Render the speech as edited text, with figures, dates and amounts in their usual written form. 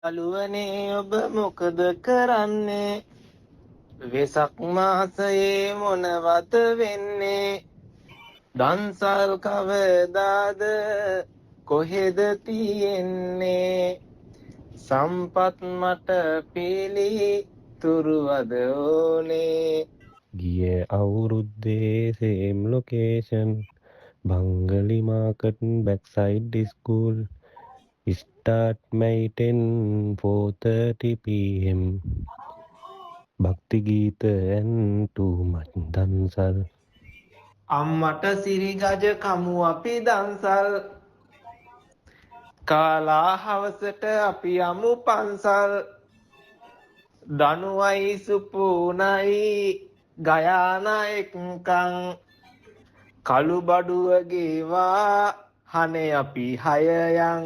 අලුවනේ ඔබ මොකද කරන්නේ වෙසක් මාසයේ මොනවත වෙන්නේ දන්සල් කවදාද කොහෙද තියෙන්නේ සම්පත් මට පිලි තුරුවද ඕනේ ගිය අවුරුද්දේ same location Bengali market backside school start my 10:4:30 pm භක්ති ගීත and too much දන්සල් අම්මට සිරිගජ කමු අපි දන්සල් කාලා හවසට අපි යමු පන්සල් දනුවයි සුපුනයි ගයාන එක්කං කළු බඩුව ගේවා හනේ අපි හයයන්